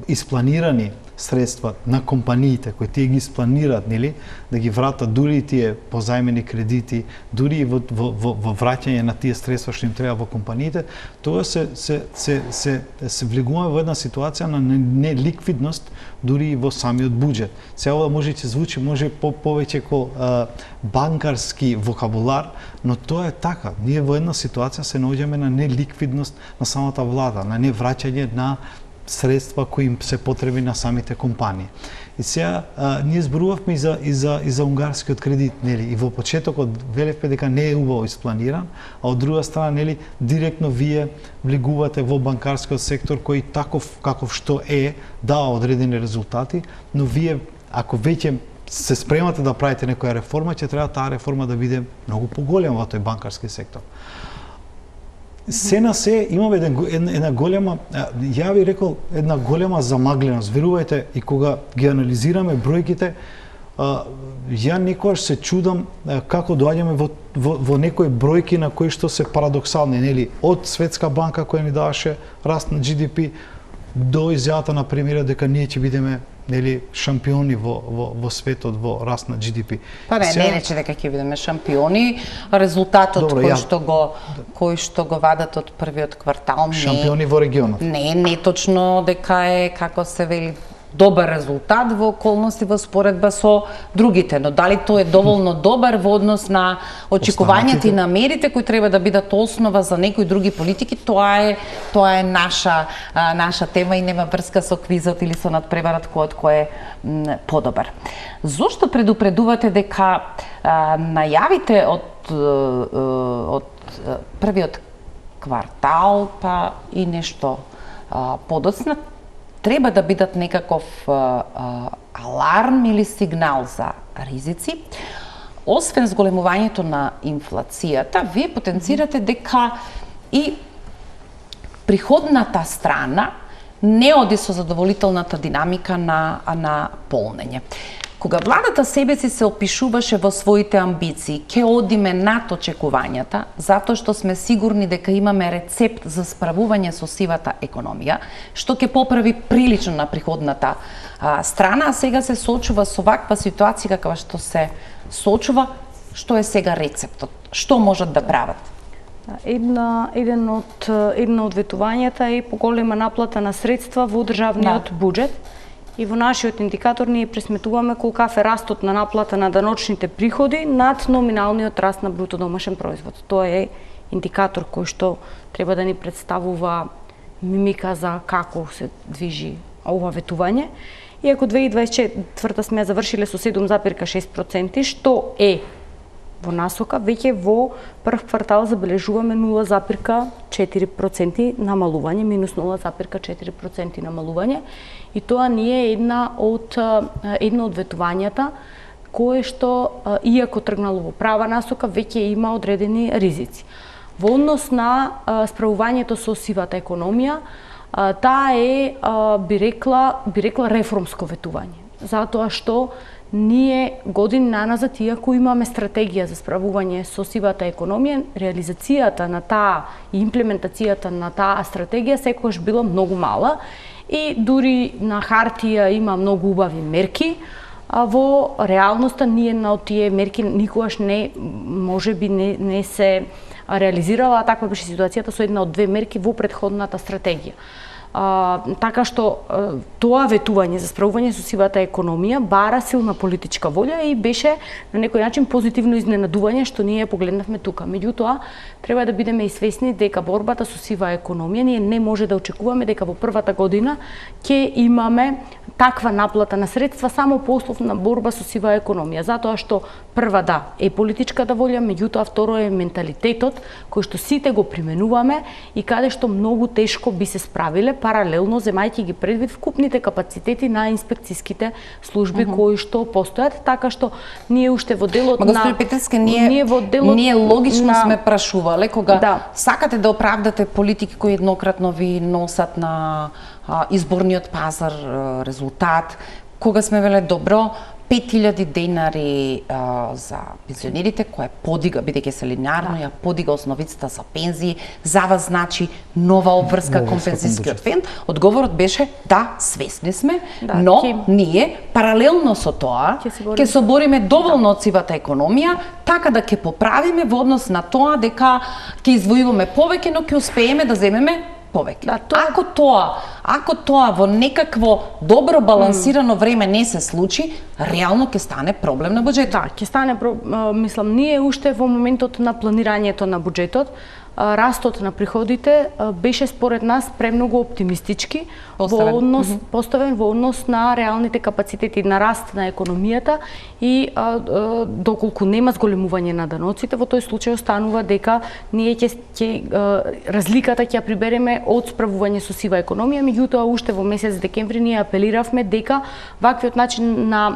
Speaker 1: испланирани средства на компаниите кои тие ги испланираат, нели, да ги вратат дури и тие позајмени кредити, дури и во враќање на тие средства што им треба во компаниите, тоа се влегуваме во една ситуација на неликвидност дури и во самиот буџет. Сега ова може ќе звучи повеќе ко банкарски вокабулар, но тоа е така. Ние во една ситуација се наоѓаме на неликвидност на самата влада, на невраќање на средства кои им се потребни на самите компании. И сега ние зборувавме и за унгарскиот кредит, нели, и во почетокот велевме дека не е убаво испланиран, а од друга страна, нели, директно вие влегувате во банкарскиот сектор кој таков каков што е, дава одредени резултати, но вие ако веќе
Speaker 3: се спремате да правите некоја реформа, ќе треба таа реформа да биде многу поголема во тој банкарски сектор. Се на се имаме една голема, ја би рекол, една голема замагленост. Верувајте, и кога ги анализираме бројките, ја некојаш се чудам како доаѓаме во некои бројки на кои што се парадоксални, нели, од Светска банка која ни даваше раст на GDP до изјавата на премиерот дека ние ќе бидеме, нели, шампиони во светот во раст на GDP.
Speaker 1: Па не рече дека ќе бидеме шампиони, резултатот кој што го вадат од првиот квартал
Speaker 3: шампиони во регионот.
Speaker 1: Не точно дека е, како се вели, добар резултат во околности во споредба со другите, но дали тоа е доволно добар во однос на очекувањата и намерите кои треба да бидат основа за некои други политики, тоа е наша тема и нема врска со квизот или со надпреварот кој е подобар. Зошто предупредувате дека најавите од првиот квартал па и нешто подоцна треба да бидат некаков аларм или сигнал за ризици? Освен зголемувањето на инфлацијата, вие потенцирате дека и приходната страна не оди со задоволителната динамика на полнење. Кога владата себе си се опишуваше во своите амбиции, ќе одиме над очекувањата, затоа што сме сигурни дека имаме рецепт за справување со сивата економија, што ќе поправи прилично на приходната страна, а сега се соочува со ваква ситуација каква што се соочува, што е сега рецептот? Што можат да прават?
Speaker 2: Едно од ветувањата е поголема наплата на средства во државниот буџет. И во нашиот индикатор ние пресметуваме колкав е растот на наплата на даночните приходи над номиналниот раст на бруто домашен производ. Тоа е индикатор кој што треба да ни представува мимика за како се движи ова ветување. Иако 2024 сме завршиле со 7,6%, што е во насока, веќе во прв квартал забележуваме 0,4% намалување, минус 0,4% намалување. И тоа ни е една од ветувањата кое што, иако тргнало во права насока, веќе има одредени ризици. Во однос на справувањето со сивата економија, таа е, би рекла, реформско ветување. Затоа што ние години наназад, иако имаме стратегија за справување со сивата економија, реализацијата на таа и имплементацијата на таа стратегија секогаш била многу мала и дури на хартија има многу убави мерки, а во реалноста ние на тие мерки никогаш не се реализирала, а таква беше ситуацијата со една од две мерки во претходната стратегија. Така што тоа ветување за справување со сивата економија бара силна политичка волја и беше на некој начин позитивно изненадување што ние погледнавме тука. Меѓутоа, треба да бидеме и свесни дека борбата со сива економија ние не може да очекуваме дека во првата година ќе имаме таква наплата на средства само по услов на борба со сива економија, затоа што прва е политичката волја, меѓутоа второ е менталитетот кој што сите го применуваме и каде што многу тешко би се справиле паралелно земајќи ги предвид вкупните капацитети на инспекцијските служби кои што постојат, така што ние уште во делот на
Speaker 1: Господин Петерски, ние логично сме прашувале кога сакате да оправдате политики кои еднократно ви носат на изборниот пазар резултат, кога сме веле добро 5000 денари за пензионерите, која подига, бидејќи се линеарно, ја подига основицата за пензии, за вас значи нова обврска кон пензискиот фонд. Одговорот беше да, свесни сме, но ние паралелно со тоа ќе се бориме доволно од сивата економија, така да ќе поправиме во однос на тоа дека ќе извојуваме повеќе, но ќе успееме да земеме повеќе. Ако тоа во некакво добро балансирано време не се случи, реално ќе стане проблем на буџетот.
Speaker 2: Да, ќе стане, мислам, ние уште во моментот на планирањето на буџетот, растот на приходите беше според нас премногу оптимистички поставен во однос на реалните капацитети на раст на економијата и доколку нема зголемување на даноците, во тој случај останува дека ние разликата ќе ја прибереме од справување со сива економија, меѓутоа уште во месец декември ние апелиравме дека ваквиот начин на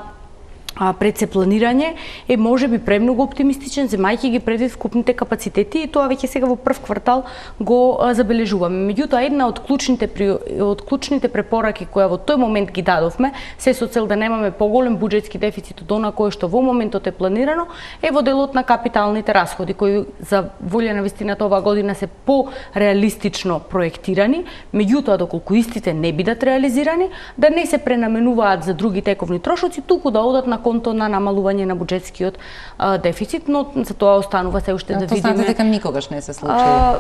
Speaker 2: пред се планирање е можеби премногу оптимистичен, земајќи ги предвид вкупните капацитети, и тоа веќе сега во прв квартал го забележуваме. Меѓутоа, една од клучните препораки која во тој момент ги дадовме, се со цел да немаме поголем буџетски дефицит од она кое што во моментот е планирано, е во делот на капиталните расходи, кои за волја на вистината оваа година се по-реалистично проектирани, меѓутоа доколку истите не бидат реализирани, да не се пренаменуваат за други тековни трошоци, туку да одат на конто на намалување на буџетскиот дефицит, но за тоа останува се уште да видиме.
Speaker 1: Тоа дека никогаш не се случило.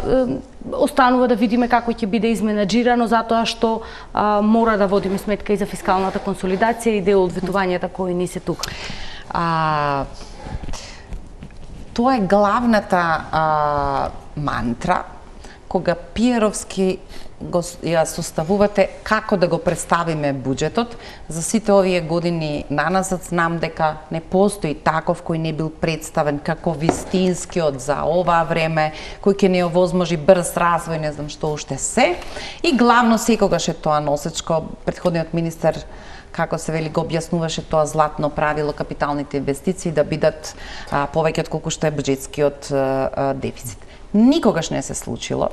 Speaker 2: Останува да видиме како ќе биде изменаџирано, затоа што мора да водиме сметка и за фискалната консолидација и дел од ветувањата кои ни се тука.
Speaker 1: Тоа е главната мантра кога пиеровски ја составувате како да го представиме буџетот. За сите овие години наназад знам дека не постои таков кој не бил представен како вистинскиот за ова време, кој ќе не овозможи брз развој, не знам што уште се. И главно секогаш е тоа носечко. Претходниот министер, како се вели, го објаснуваше тоа златно правило капиталните инвестиции да бидат повеќе од колку што е буџетскиот дефицит. Никогаш не се случило.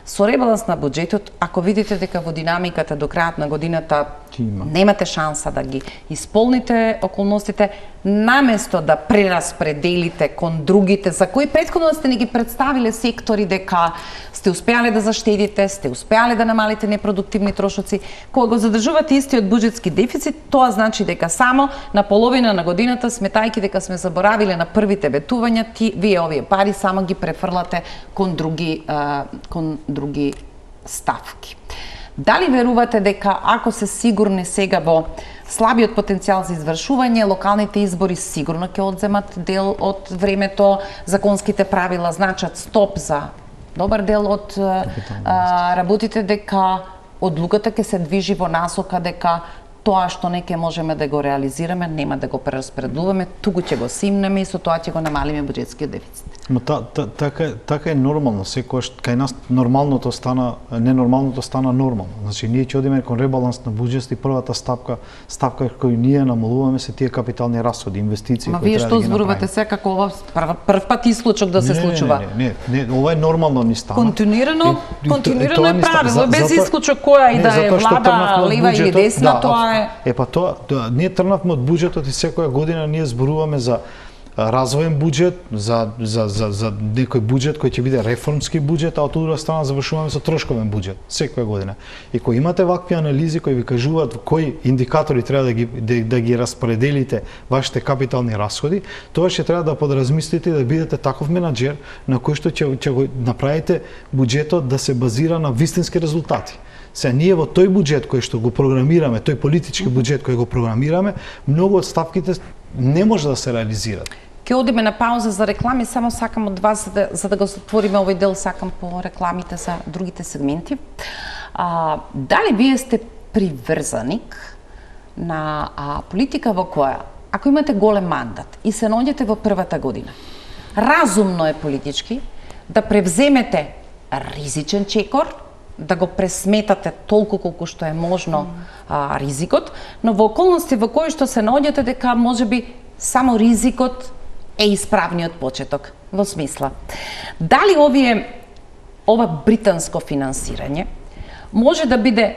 Speaker 1: Со ребаланс на буџетот, ако видите дека во динамиката до крајот на годината немате шанса да ги исполните околностите, наместо да прераспределите кон другите за кои претходно сте не ги представиле сектори дека сте успеале да заштедите, сте успеале да намалите непродуктивни трошоци, кога го задржувате истиот буџетски дефицит, тоа значи дека само на половина на годината, сметајќи дека сме заборавиле на првите ветувања, вие овие пари само ги префрлате кон други ставки. Дали верувате дека ако се сигурни сега во слабиот потенцијал за извршување, локалните избори сигурно ќе одземат дел од времето, законските правила значат стоп за добар дел од работите, дека одлуката ќе се движи во насока дека тоа што не ќе можеме да го реализираме, нема да го прераспределуваме, туку ќе го симнеме и со тоа ќе го намалиме буџетскиот дефицит.
Speaker 3: Но така е нормално, секогаш кај нас нормалното стана ненормалното стана нормално. Значи ние ќе одиме кон ребаланс на буџет и првата стапка која ние намалуваме се тие капитални расходи, инвестиции
Speaker 1: кои треба да ги направиме. Вие што зборувате се како ова прв пат исклучок да се случува?
Speaker 3: Не, ова е нормално ни стана.
Speaker 1: Континуирано е правило, без исклучок која и да е влада лева или десна, тоа е.
Speaker 3: Ние тргнавме од буџетот и секоја година ние зборуваме за развоен буџет, за некој буџет кој ќе биде реформски буџет, а од друга страна завршуваме со трошковен буџет секоја година. И кога имате вакви анализи кои ви кажуваат кои индикатори треба да ги распределите вашите капитални расходи, тоа ќе треба да подразмислите и да бидете таков менаџер на кој што ќе го направите буџетот да се базира на вистински резултати. Се ние во тој буџет кој што го програмираме, тој политички буџет кој го програмираме, многу од ставките не може да се реализираат.
Speaker 1: Ќе одиме на пауза за реклами, само сакам од вас за да го затвориме овој дел, сакам по рекламите за другите сегменти. Дали вие сте приврзаник на политика во која, ако имате голем мандат и се наоѓате во првата година, разумно е политички да превземете ризичен чекор, да го пресметате толку колку што е можно ризикот, но во околности во кои што се наоѓате дека можеби само ризикот е исправниот почеток, во смисла. Дали ова британско финансирање може да биде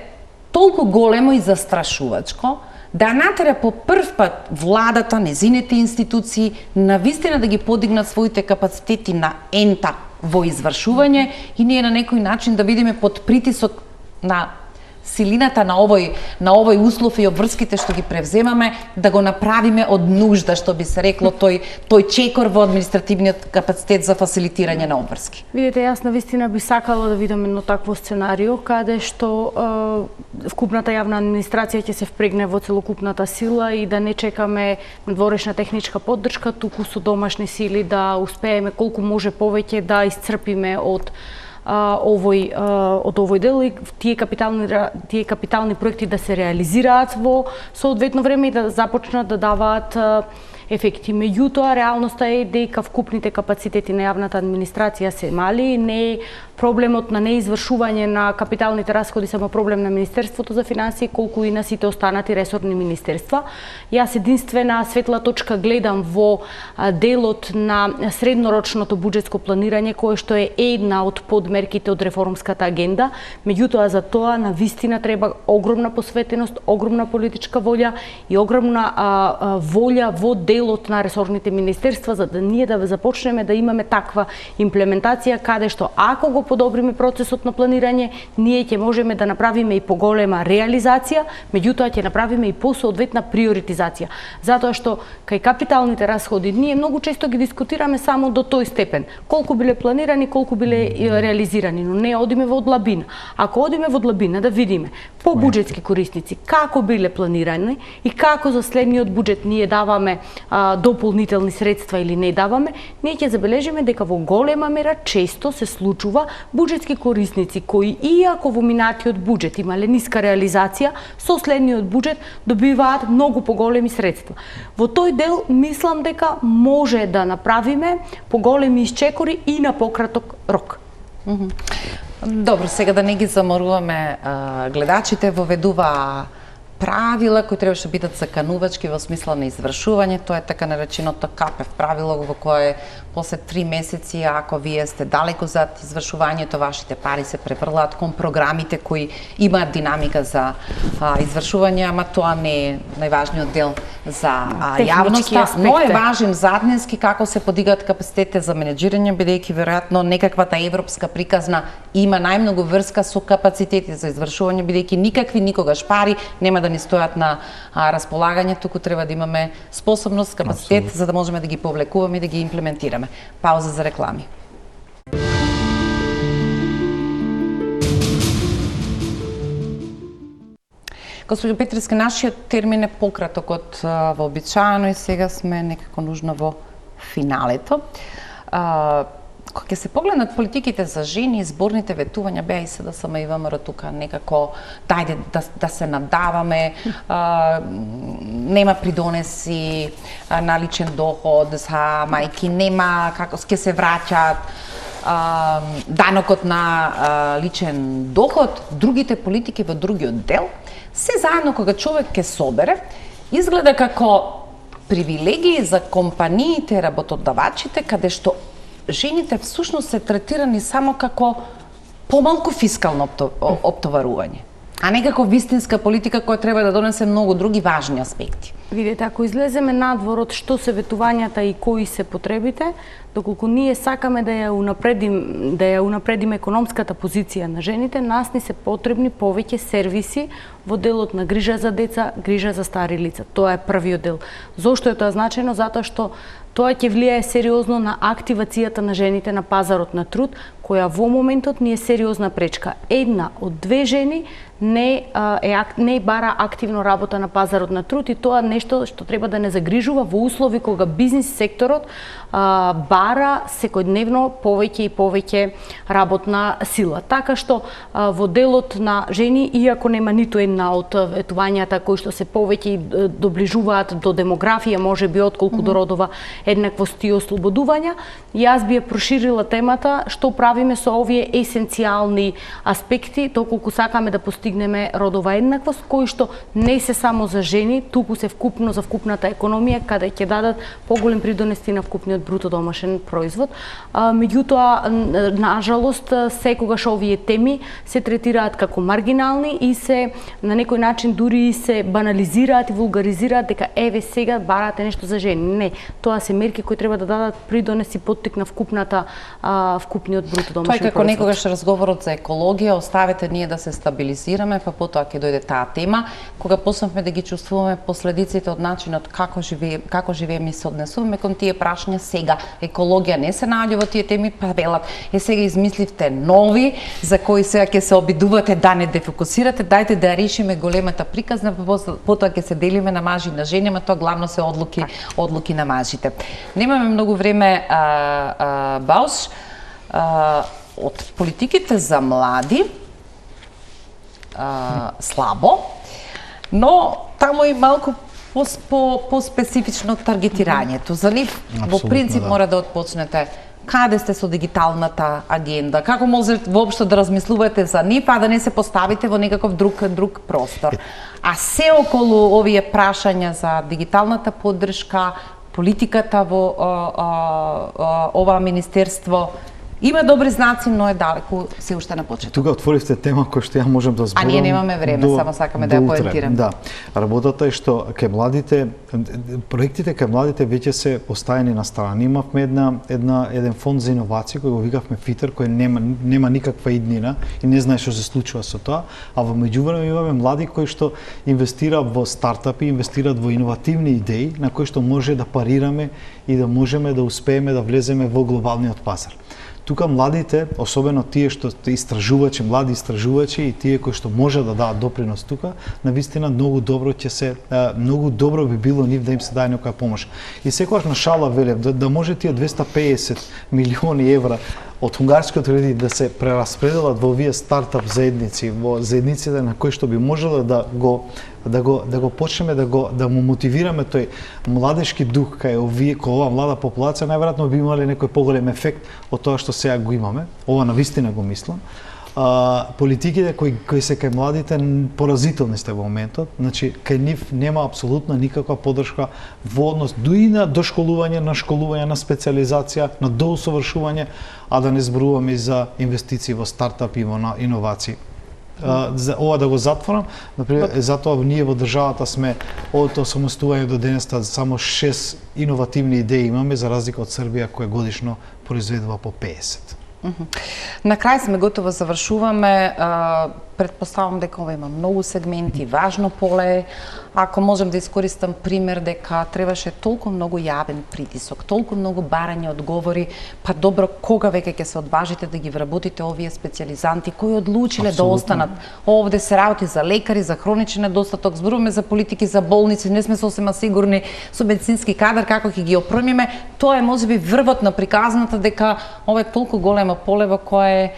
Speaker 1: толку големо и застрашувачко да натера по прв пат владата, незините институции навистина да ги подигнат своите капацитети на ента во извршување и ние на некој начин да видиме под притисок на силината на овој услов и обврските што ги превземаме да го направиме од нужда, што би се рекло тој чекор во административниот капацитет за фасилитирање на обврски.
Speaker 2: Видите, јас навистина би сакала да видам едно такво сценарио каде што вкупната јавна администрација ќе се впрегне во целокупната сила и да не чекаме надворешна техничка поддршка, туку со домашни сили да успееме колку може повеќе да исцрпиме од овој дел и тие капитални проекти да се реализираат во соодветно време и да започнат да даваат ефекти. Меѓутоа, реалноста е дека вкупните капацитети на јавната администрација се мали, не е проблемот на неизвршување на капиталните расходи само проблем на Министерството за финансии, колку и на сите останати ресорни министерства. Јас единствена светла точка гледам во делот на среднорочното буџетско планирање, кое што е една од подмерките од реформската агенда. Меѓутоа, за тоа навистина треба огромна посветеност, огромна политичка волја и огромна волја во делот на ресорните министерства, за да ние да започнеме да имаме таква имплементација, каде што ако го подобриме процесот на планирање, ние ќе можеме да направиме и поголема реализација, меѓутоа ќе направиме и посоодветна приоритизација. Затоа што кај капиталните расходи ние многу често ги дискутираме само до тој степен. Колку биле планирани, колку биле реализирани, но не одиме во длабина. Ако одиме во длабина да видиме по буџетски корисници како биле планирани и како за следниот буџет ние даваме дополнителни средства или не даваме, ние ќе забележиме дека во голема мера често се случува буџетски корисници кои иако во минатиот буџет имале ниска реализација, со следниот буџет добиваат многу поголеми средства. Во тој дел мислам дека може да направиме поголеми исчекори и на пократок рок.
Speaker 1: Добро, сега да не ги заморуваме гледачите, воведува правила кои требаше бидат заканувачки во смисла на извршување, тоа е така нареченото КПФ правило во кое после 3 месеци, ако вие сте далеко зад извршувањето, вашите пари се преврлаат кон програмите кои имаат динамика за извршување, ама тоа не е најважниот дел за јавноста, но е важен заднески како се подигаат капацитетите за менеџирање, бидејќи веројатно некаквата европска приказна има најмногу врска со капацитети за извршување, бидејќи никогаш пари нема да ни стојат на располагање, туку треба да имаме способност, капацитет за да можеме да ги повлекуваме и да ги имплементираме. Пауза за реклами. Господи Петриска, нашиот термин е пократок од вообичаено и сега сме некако нужно во финалето. Кога ќе се погледнат политиките за жени, зборните ветувања беа и СДСМ и ВМРО тука некако дајде да се надаваме, нема придонеси на личен доход за мајки, нема како ќе се враќат данокот на личен доход, другите политики во другиот дел, се заедно кога човек ќе собере, изгледа како привилегии за компаниите, работодавачите, каде што жените всушност се третирани само како помалку фискално оптоварување, а не како вистинска политика која треба да донесе многу други важни аспекти.
Speaker 2: Видете, ако излеземе надвор од што се ветувањата и кои се потребите, доколку ние сакаме да ја унапредиме економската позиција на жените, нас ни се потребни повеќе сервиси во делот на грижа за деца, грижа за стари лица. Тоа е првиот дел. Зошто е тоа значено? Затоа што тоа ќе влијае сериозно на активацијата на жените на пазарот на труд, која во моментот ни е сериозна пречка. Една од две жени не бара активно работа на пазарот на труд и тоа нешто што треба да не загрижува во услови кога бизнис секторот бара секојдневно повеќе и повеќе работна сила. Така што во делот на жени, иако нема ниту една од ветувањата кои што се повеќе и доближуваат до демографија, можеби отколку до родова еднаквост и ослободувања, јас би ја проширила темата што правиме со овие есенцијални аспекти, доколку сакаме да постигнеме родова еднаквост, кои што не се само за жени, туку се вкупно за вкупната економија, каде ќе дадат поголем придонести на вкупниот бруто домашен производ. Меѓутоа, нажалост, секогаш овие теми се третираат како маргинални и се на некој начин дури се банализираат и вулгаризираат дека еве сега барате нешто за жени. Не, тоа се мерки кои треба да дадат придонес и поттик на вкупниот бруто домашен производ.
Speaker 1: Тоа како некогаш разговорот за екологија, оставете ние да се стабилизираме, па потоа ќе дојде таа тема, кога почнавме да ги чувствуваме последиците од начинот како живееме и се однесуваме кон тие прашања. Сега екологија не се наоѓа во тие теми, па велат, сега измисливте нови за кои сега ќе се обидувате да не дефокусирате, дајте да решиме големата приказна, потоа ќе се делиме на мажи и на жени, ама тоа главно се одлуки на мажите. Немаме многу време, Бауш, од политиките за млади слабо, но таму и малку по специфично таргетирањето. За нив во принцип мора да отпочнете каде сте со дигиталната агенда, како може воопшто да размислувате за нив, а да не се поставите во некаков друг простор. А се околу овие прашања за дигиталната поддршка, политиката во ова министерство, има добри знаци, но е далеку се уште на почеток.
Speaker 3: Тука отворивте тема која што ја можам да зборам.
Speaker 1: А ние немаме време, само сакаме да ја поентираме.
Speaker 3: Да. Работата е што кај младите, проектите кај младите веќе се поставени на страна. Имавме еден фонд за иновации кој го викавме ФИТЕР, кој нема никаква иднина и не знае што се случува со тоа, а во меѓувреме имаме млади кои што инвестираат во стартапи, инвестираат во иновативни идеи на кои што може да парираме и да можеме да успееме да влеземе во глобалниот пазар. Тука младите, особено тие што истражувачи, млади истражувачи и тие кои што може да дадат допринос тука, навистина многу добро би било нив да им се даде некоја помош. И секогаш на шала велев да може тие 250 милиони евра од унгарскиот кредит да се прераспределат во овие стартап заедници, во заедниците на кои што би можело да го почнеме да му мотивираме тој младешки дух кај ова млада популација, најверојатно би имале некој поголем ефект од тоа што сега го имаме. Ова навистина го мислам. Политиките кои се кај младите поразителни сте во моментот, значи кај нив нема апсолутно никаква поддршка во однос дуи на дошколување, на школување, на специализација, на доусовршување, а да не зборуваме и за инвестиции во стартапи, во иновации. За ова да го затворам, например, затоа ние во државата сме од осамостување до денеста само 6 иновативни идеи имаме, за разлика од Србија која годишно произведува по 50.
Speaker 1: На крај сме готово завршуваме. Предпоставам дека ова има многу сегменти, важно поле. Ако можем да искористам пример дека требаше толку многу јавен притисок, толку многу барање одговори, па добро, кога веќе ќе се одважите да ги вработите овие специјализанти кои одлучиле да останат овде, се работи за лекари, за хроничен недостаток, зборуваме за политики за болници, не сме сосема сигурни со медицински кадар како ќе ги опремиме. Тоа е можеби врвот на приказната дека ова е толку големо поле во кое е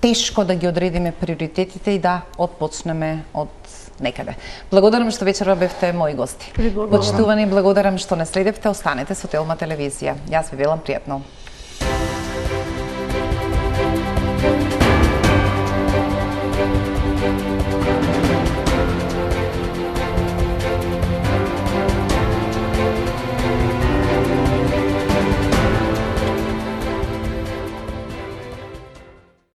Speaker 1: тешко да ги одредиме приоритетите и да отпочнеме од некаде. Благодарам што вечерва бевте мои гости. Почитувани, благодарам што не следевте, останете со Телма телевизија. Јас ви велам пријатно.